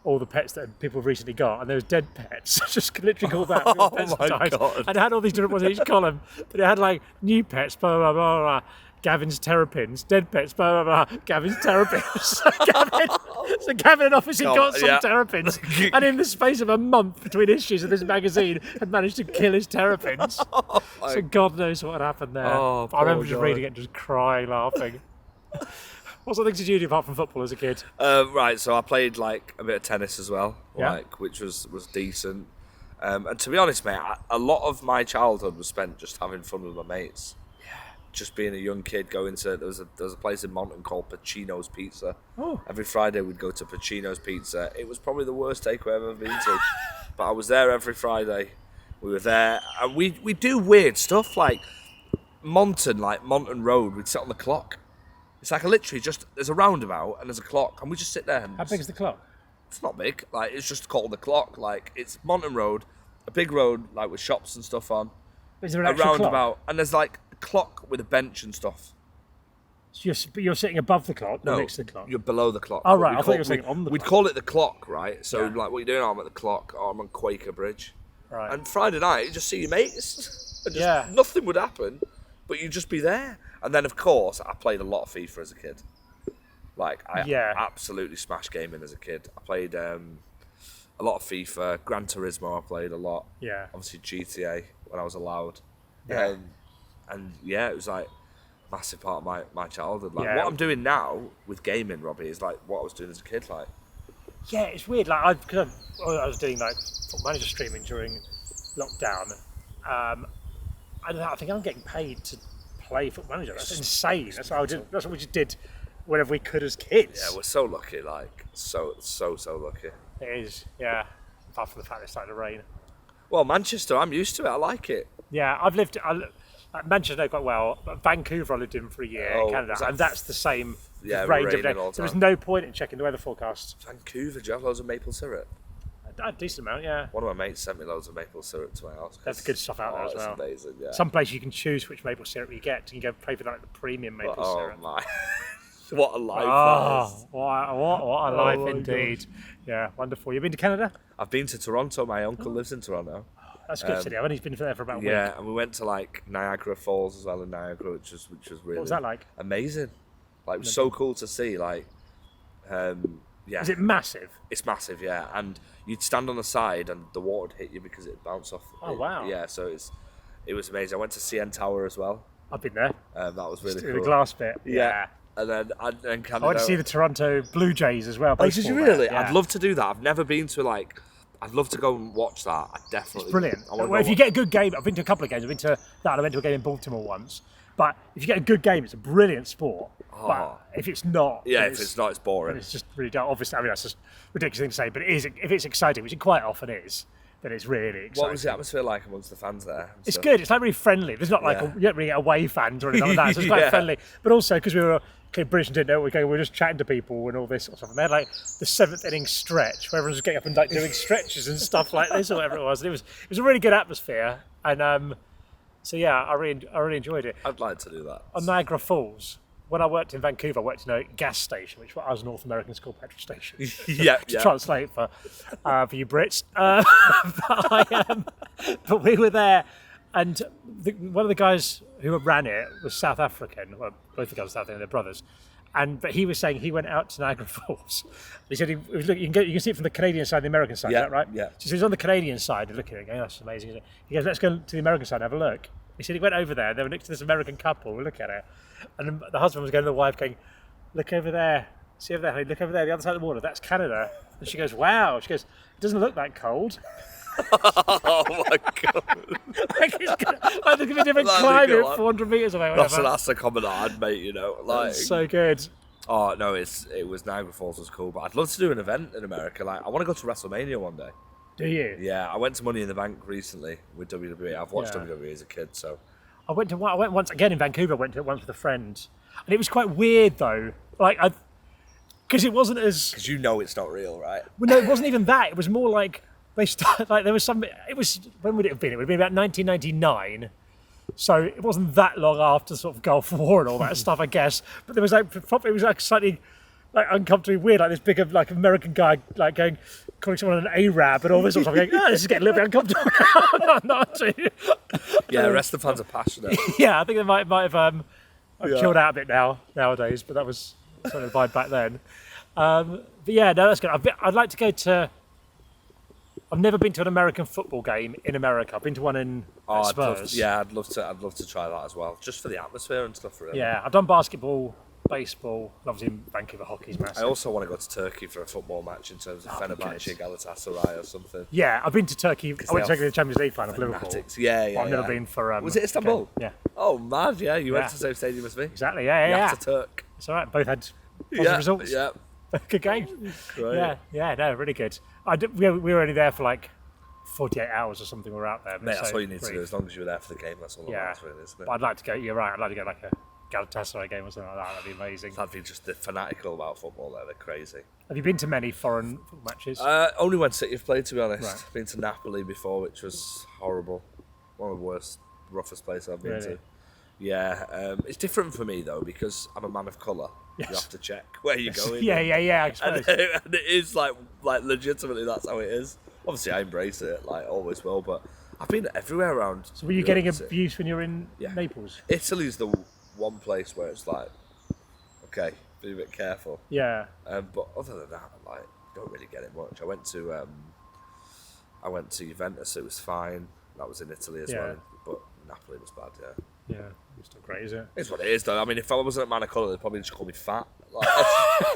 all the pets that people have recently got, and there was dead pets. Just literally called that. Oh my God. And it had all these different ones in each column. But it had like new pets, blah blah blah blah. Gavin's terrapins, dead pets, blah blah blah. Gavin's terrapins. So Gavin had obviously got some terrapins, and in the space of a month between issues of this magazine, had managed to kill his terrapins. So God knows what had happened there. I remember just reading it, and just crying, laughing. What sort of things did you do apart from football as a kid? Right, so I played like a bit of tennis as well, which was decent. And to be honest, mate, a lot of my childhood was spent just having fun with my mates. Just being a young kid, going to there was a place in Monton called Pacino's Pizza. Oh. Every Friday we'd go to Pacino's Pizza. It was probably the worst takeaway I've ever been to, but I was there every Friday. We were there, and we do weird stuff like Monton Road. We'd sit on the clock. It's like literally just there's a roundabout and there's a clock, and we just sit there. And how big is the clock? It's not big. Like it's just called the clock. Like it's Monton Road, a big road like with shops and stuff on. Is there an a actual roundabout, clock? and there's like clock with a bench and stuff. So you're sitting above the clock, or next to the clock? You're below the clock. Oh right, I thought you were saying on the We'd clock. call it the clock, right? So like, what are you doing? I'm at the clock. Oh, I'm on Quaker Bridge. Right. And Friday night, you just see your mates. And just nothing would happen, but you'd just be there. And then, of course, I played a lot of FIFA as a kid. Like, I absolutely smashed gaming as a kid. I played a lot of FIFA, Gran Turismo. I played a lot. Yeah. Obviously GTA when I was allowed. Yeah. And it was like a massive part of my childhood. Like what I'm doing now with gaming, Robbie, is like what I was doing as a kid. Like, yeah, it's weird. Like I was doing like Football Manager streaming during lockdown. I think I'm getting paid to play Football Manager. That's insane. That's what I did. That's what we just did whenever we could as kids. Yeah, we're so lucky. Like so lucky. It is. Yeah. Apart from the fact it started to rain. Well, Manchester, I'm used to it. I like it. Yeah, I've lived. Manchester I know quite well, but Vancouver I lived in for a year in Canada, and that's the same range of day. There was no point in checking the weather forecast. Vancouver, do you have loads of maple syrup? A decent amount, yeah. One of my mates sent me loads of maple syrup to my house. There's good stuff out there as well. Amazing, yeah. Some places you can choose which maple syrup you get. You can go pay for like the premium maple syrup. Oh my! What a life that is. What a life indeed. God. Yeah, wonderful. You've been to Canada? I've been to Toronto. My uncle lives in Toronto. That's good city. I've only been there for about a week. Yeah, and we went to like Niagara Falls as well in Niagara, which was really. What was that like? Amazing. Like it was so cool to see. Like, yeah. Is it massive? It's massive, yeah. And you'd stand on the side and the water would hit you because it'd bounce off. Oh wow. Yeah, so it was amazing. I went to CN Tower as well. I've been there. That was really cool. The glass bit. Yeah. And then Canada. I went to see the Toronto Blue Jays as well. Oh, did you really? Yeah. I'd love to do that. I've never been to I'd love to go and watch that. I definitely. It's brilliant. Well, if you get a good game, I've been to a couple of games. I've been to that. I went to a game in Baltimore once. But if you get a good game, it's a brilliant sport. Oh. But if it's not, if it's not, it's boring. It's just really dull. Obviously, I mean that's just a ridiculous thing to say. But it is. If it's exciting, which it quite often is, then it's really exciting. What was the atmosphere like amongst the fans there? It's good. It's like really friendly. There's not like you don't really get away fans or anything like that. So it's quite friendly. But also because we were British and didn't know what we were going, we were just chatting to people and all this sort of stuff. And they had like the 7th inning stretch where everyone was getting up and like doing stretches and stuff like this or whatever it was. And it was a really good atmosphere. And so yeah, I really enjoyed it. I'd like to do that. On Niagara Falls, when I worked in Vancouver, I worked in a gas station, which was North Americans call petrol stations. To translate for you Brits. But we were there, and one of the guys who ran it was South African. Well, both the guys were South African, they're brothers. But he was saying he went out to Niagara Falls. He said you can see it from the Canadian side and the American side, is that right? Yeah. So he was on the Canadian side and looking at it, going, oh, that's amazing. He goes, let's go to the American side and have a look. He said he went over there, they were next to this American couple, we look at it. And the husband was going to the wife going, look over there, see over there, honey, look over there, the other side of the water, that's Canada. And she goes, wow. She goes, it doesn't look that cold. Oh my god! Like it's going to be a different climate, 400 metres away. That's the comment I'd make, like. It's so good. Oh no, it was Niagara Falls was cool, but I'd love to do an event in America. Like, I want to go to WrestleMania one day. Do you? Yeah, I went to Money in the Bank recently with WWE. I've watched WWE as a kid, so. I went once again in Vancouver. I went to it once with a friend, and it was quite weird though. Like, because it wasn't as. Because it's not real, right? Well, no, it wasn't even that. It was more like they started. Like there was some. It was when would it have been? It would have been about 1999. So it wasn't that long after sort of Gulf War and all that stuff, I guess. But there was it was like slightly like uncomfortably weird, like this big like American guy like calling someone an Arab and all this sort of stuff. Going, this is getting a little bit uncomfortable. Not too. Yeah, the rest of the fans are passionate. Yeah, I think they might have chilled out a bit nowadays, but that was sort of the vibe back then. But yeah, no, that's good. I'd like to go to. I've never been to an American football game in America. I've been to one in Spurs. I'd love to try that as well, just for the atmosphere and stuff. Really. Yeah, I've done basketball, baseball, obviously in Vancouver hockey's massive. I also want to go to Turkey for a football match in terms of Fenerbahce, Galatasaray or something. Yeah, I've been to Turkey. I went to Turkey in the Champions League final for Liverpool. Yeah. But I've never been for. Was it Istanbul? Okay. Yeah. Oh, mad! Yeah, you went to the same stadium as me. Exactly. Yeah. Turk. It's all right. Both had positive results. Yeah. Good game. Great. Yeah. No, really good. We were only there for like 48 hours or something. We were out there. Mate, that's all you need to do. As long as you were there for the game, that's all that matters, really, isn't it? But I'd like to go. You're right. I'd like to go like a Galatasaray game or something like that. That'd be amazing. That'd be just fanatical about football. They're crazy. Have you been to many foreign football matches? Only when City have played, to be honest. Right. Been to Napoli before, which was horrible. One of the worst, roughest places I've been to. Yeah, it's different for me though because I'm a man of colour. Yes. You have to check where you're going. Yeah. I suppose. And it is like legitimately that's how it is. Obviously, I embrace it, like always will. But I've been everywhere around. So were you getting abuse when you were in Naples? Italy's the one place where it's like, okay, be a bit careful. Yeah. But other than that, like, don't really get it much. I went to Juventus. It was fine. That was in Italy as well. But Napoli was bad. Yeah, it's not great, is it? It's what it is, though. I mean, if I wasn't a man of colour, they'd probably just call me fat. Like,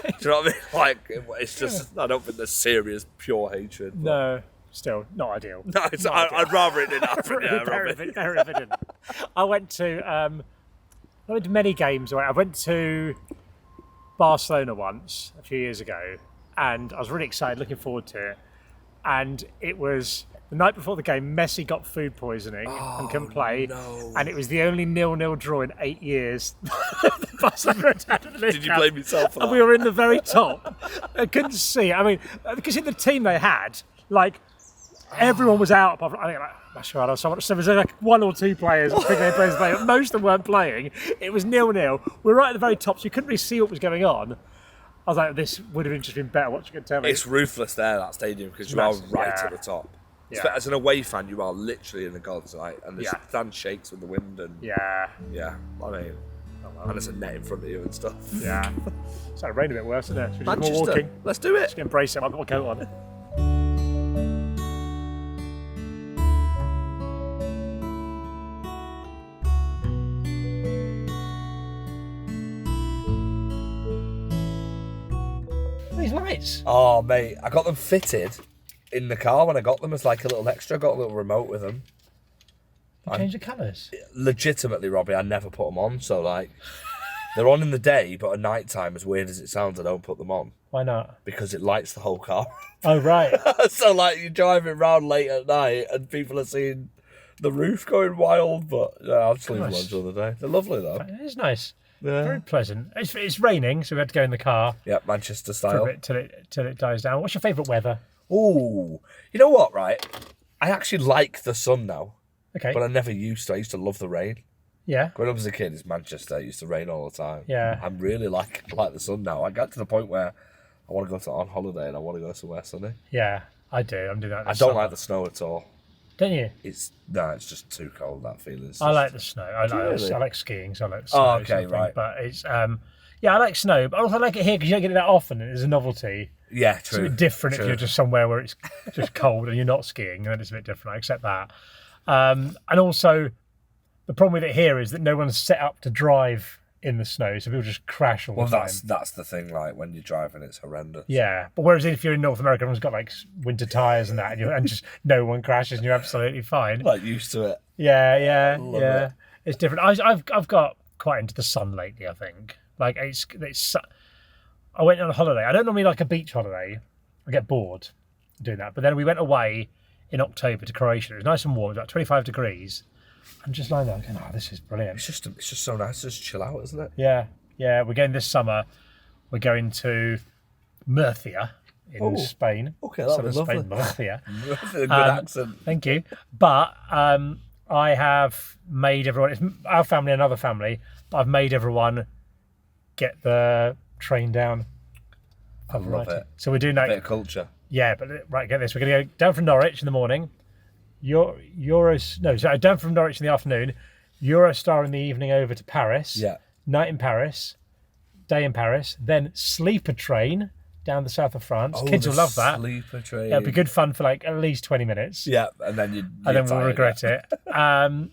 do you know what I mean? Like, it's just, I don't think there's serious, pure hatred. But... No, still, not ideal. No, I'd rather it didn't happen. Very evident. I went to many games. I went to Barcelona once, a few years ago, and I was really excited, looking forward to it. And it was... The night before the game, Messi got food poisoning and couldn't play, and it was the only 0-0 draw in 8 years. Did you blame yourself for that? And we were in the very top. I couldn't see. I mean, because in the team they had, like, everyone was out. Apart from, I think, like, Mascherano, so there was like one or two players. I think they played. Most of them weren't playing. It was 0-0. We were right at the very top, so you couldn't really see what was going on. I was like, this would have just been better watching it telly. It's ruthless there, that stadium, because you are right at the top. Yeah. As an away fan, you are literally in the gods, right? And the stand shakes with the wind, and I mean, and there's a net in front of you and stuff. Yeah, it's started raining a bit worse, isn't it? Should we Manchester, more walking? Let's do it. Just embrace it. I've got my coat on. These lights. Oh, mate, I got them fitted in the car when I got them as like a little extra. I got a little remote with them. You change the colours? Legitimately, Robbie, I never put them on. So, like, they're on in the day, but at night time, as weird as it sounds, I don't put them on. Why not? Because it lights the whole car. Oh, right. So, like, you're driving around late at night and people are seeing the roof going wild. But, yeah, I'll just leave them on during the day. They're lovely, though. It is nice. Yeah. Very pleasant. It's raining, so we had to go in the car. Yeah, Manchester style. For a bit till it dies down. What's your favourite weather? Ooh, you know what, right? I actually like the sun now. Okay. But I never used to. I used to love the rain. Yeah. Growing up as a kid, it's Manchester. It used to rain all the time. Yeah. I'm really like the sun now. I got to the point where I want to go on holiday and I want to go somewhere sunny. Yeah, I do. I'm doing that. I don't like the snow at all. Don't you? It's just too cold. That feeling. I like the snow. I like skiing, so I like the snow. Oh, okay, right. But it's I like snow, but also I like it here because you don't get it that often. It's a novelty. Yeah, true. It's a bit different if you're just somewhere where it's just cold and you're not skiing, then it's a bit different. I accept that. And also, the problem with it here is that no one's set up to drive in the snow, so people just crash all the time. That's the thing. Like when you're driving, it's horrendous. Yeah, but whereas if you're in North America, everyone's got like winter tires and that, and just no one crashes, and you're absolutely fine. Like used to it. Yeah. Love it. It's different. I've got quite into the sun lately. I think like it's. I went on a holiday. I don't normally like a beach holiday. I get bored doing that. But then we went away in October to Croatia. It was nice and warm, about 25 degrees. I'm just lying there going, this is brilliant. It's just so nice to just chill out, isn't it? Yeah. We're going this summer. We're going to Murcia in Spain. Okay, that'll be lovely. Spain, Murcia. Good accent. Thank you. But I have made everyone, it's our family and another family, but I've made everyone get the train down. I love it. So we're doing that. A bit of culture. Yeah, but right, get this. We're going to go down from Norwich in the morning. Down from Norwich in the afternoon. Eurostar in the evening over to Paris. Yeah. Night in Paris. Day in Paris. Then sleeper train down the south of France. Kids will love that. Sleeper train. Yeah, it'll be good fun for like at least 20 minutes. Yeah, and then we'll regret it. And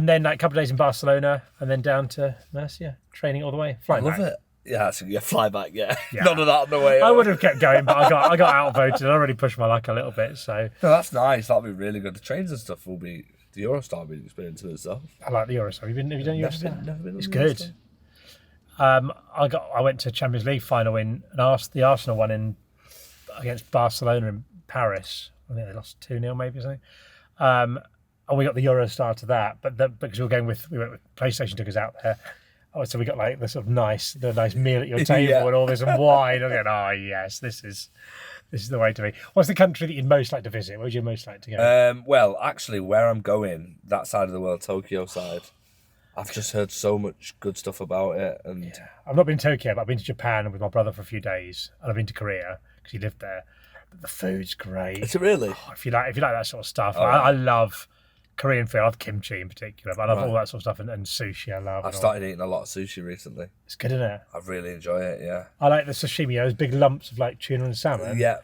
then like a couple of days in Barcelona, and then down to Murcia, training all the way. I love it. Yeah, so fly back. Yeah. None of that on the way. I would have kept going, but I got outvoted. I already pushed my luck a little bit. So no, that's nice. That'll be really good. The trains and stuff will be the Eurostar will be an experience in itself. I like the Eurostar. Have you done Eurostar? Never been. It's good. I went to Champions League final in the Arsenal one against Barcelona in Paris. I think they lost 2-0 maybe or something. And we got the Eurostar to that, but because we went with PlayStation took us out there. So we got like the nice meal at your table and all this and wine. I'm going, yes, this is the way to be. What's the country that you'd most like to visit? Where would you most like to go? Well, actually, where I'm going, that side of the world, Tokyo side. I've just heard so much good stuff about it, and I've not been to Tokyo, but I've been to Japan with my brother for a few days, and I've been to Korea because he lived there. But the food's great. Is it really? If you like that sort of stuff, I love Korean food. I love kimchi in particular, but I love all that sort of stuff and sushi. I love. I've started eating a lot of sushi recently. It's good, isn't it? I really enjoy it. Yeah. I like the sashimi. Those big lumps of like tuna and salmon. Yeah.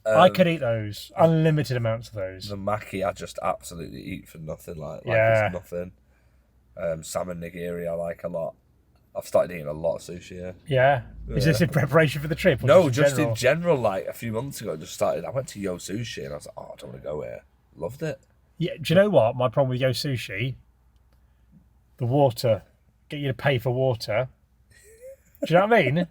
I could eat those, unlimited amounts of those. The maki, I just absolutely eat for nothing. Like it's nothing. Salmon nigiri, I like a lot. I've started eating a lot of sushi. Yeah. Is this in preparation for the trip? No, just in general. Like a few months ago, I went to Yo Sushi and I was like, I don't want to go here. Loved it. Yeah, do you know what? My problem with Yo Sushi, the water, get you to pay for water. Do you know what I mean?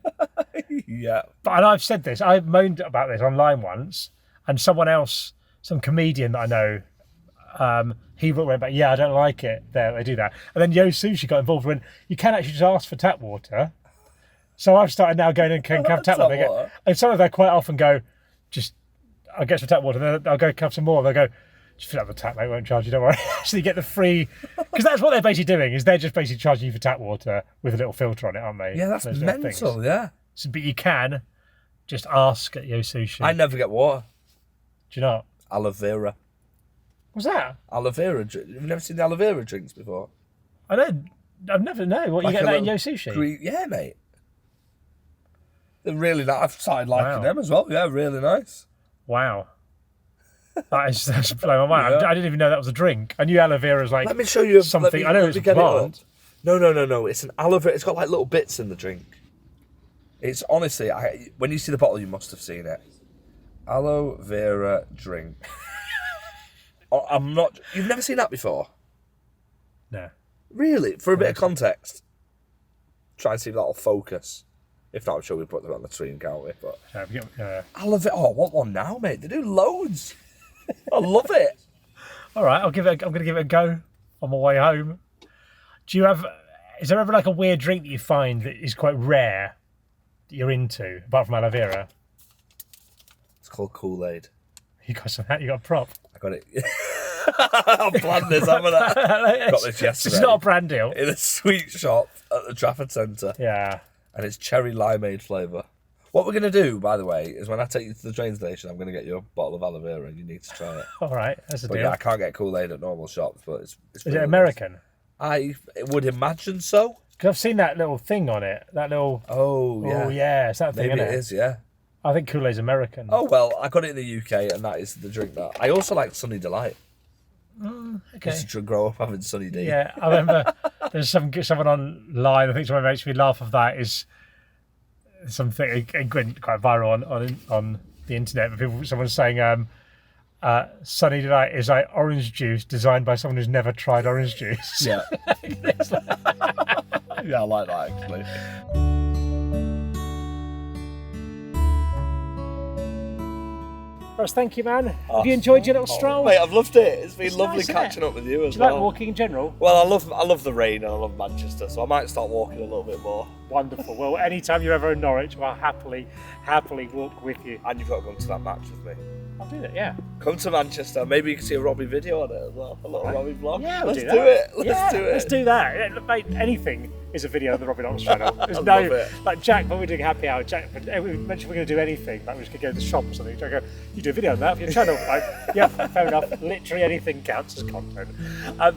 Yeah. And I've said this, I moaned about this online once, and someone else, some comedian that I know, he went back, I don't like it. There, they do that. And then Yo Sushi got involved when you can actually just ask for tap water. So I've started now going and can have tap water. And some of them quite often go, I'll get some tap water, then I'll go have some more. They'll go, just fill up the tap, mate, won't charge you, don't worry. So you get the free, because that's what they're basically doing, is they're just basically charging you for tap water with a little filter on it, aren't they? Yeah, that's mental, yeah. So, but you can just ask at Yo Sushi. I never get water. Do you not? Aloe vera. What's that? Aloe vera. You've never seen the aloe vera drinks before? I've never known. What, like you get that in Yo Sushi? Yeah, mate. They're really nice. I've started liking them as well. Yeah, really nice. Wow. That's blowing my mind. I didn't even know that was a drink. I knew aloe vera is like. Let me show you something. I know it's a plant. No. It's an aloe vera. It's got like little bits in the drink. It's honestly, when you see the bottle, you must have seen it. Aloe vera drink. I'm not. You've never seen that before? No. Really? For a bit of context, try and see if that'll focus. If not, I'm sure we put them on the screen, can't we? But aloe vera. Oh, I want one now, mate. They do loads. I love it. All right, I'm going to give it a go on my way home. Is there ever like a weird drink that you find that is quite rare that you're into, apart from aloe vera? It's called Kool-Aid. You got a prop. I got it. I've planned this, haven't I? Got this yesterday. It's not a brand deal. In a sweet shop at the Trafford Centre. Yeah. And it's cherry limeade flavour. What we're going to do, by the way, is when I take you to the train station, I'm going to get you a bottle of aloe vera and you need to try it. All right, that's a deal. Yeah, I can't get Kool-Aid at normal shops, but it's Is it American? Nice. I would imagine so. Because I've seen that little thing on it. That little... Oh, yeah. Oh, yeah, it's that thing, Maybe isn't it is, yeah. I think Kool-Aid's American. Oh, well, I got it in the UK and that is the drink that... I also like Sunny Delight. Okay. Just to grow up having Sunny D. Yeah, I remember there's someone online, I think someone makes me laugh of that, is something, it went quite viral on the internet, but someone's saying, Sunny Delight is like orange juice designed by someone who's never tried orange juice. Yeah. Yeah, I like that actually. Ross, thank you, man. Have you enjoyed your little stroll? Mate, I've loved it. It's been It's lovely nice, catching up with you as Do you well. like walking in general? Well, I love the rain and I love Manchester, so I might start walking a little bit more. Wonderful. Well, anytime you're ever in Norwich, I'll happily walk with you. And you've got to come to that match with me. I'll do that, yeah. Come to Manchester. Maybe you can see a Robbie video on it as well. A little Robbie vlog. Yeah, let's do do it. Yeah, do it. let's do that. Yeah, look, mate, anything is a video on the Robbie Knox channel. There's I no, love it. like Jack, when we're doing happy hour, Jack, we mentioned we're going to do anything, like we just could go to the shop or something. Jack go, you do a video on that for your channel. Like, yeah, fair enough. Literally anything counts as content.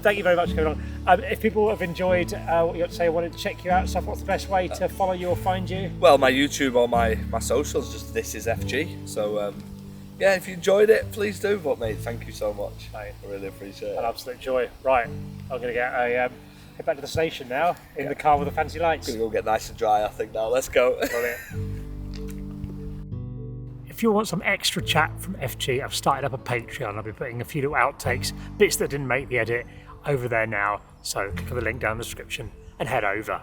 Thank you very much for coming on. If people have enjoyed what you got to say, wanted to check you out, stuff, what's the best way to follow you or find you? Well, my YouTube or my socials, just this is FG. So, yeah, if you enjoyed it, please do. But, mate, thank you so much. Mate, I really appreciate it. an absolute joy. Right, I'm going to get head back to the station now in the car with the fancy lights. Gonna go get nice and dry, I think, now. Let's go. If you want some extra chat from FG, I've started up a Patreon. I'll be putting a few little outtakes, bits that didn't make the edit, over there now. So click on the link down in the description and head over.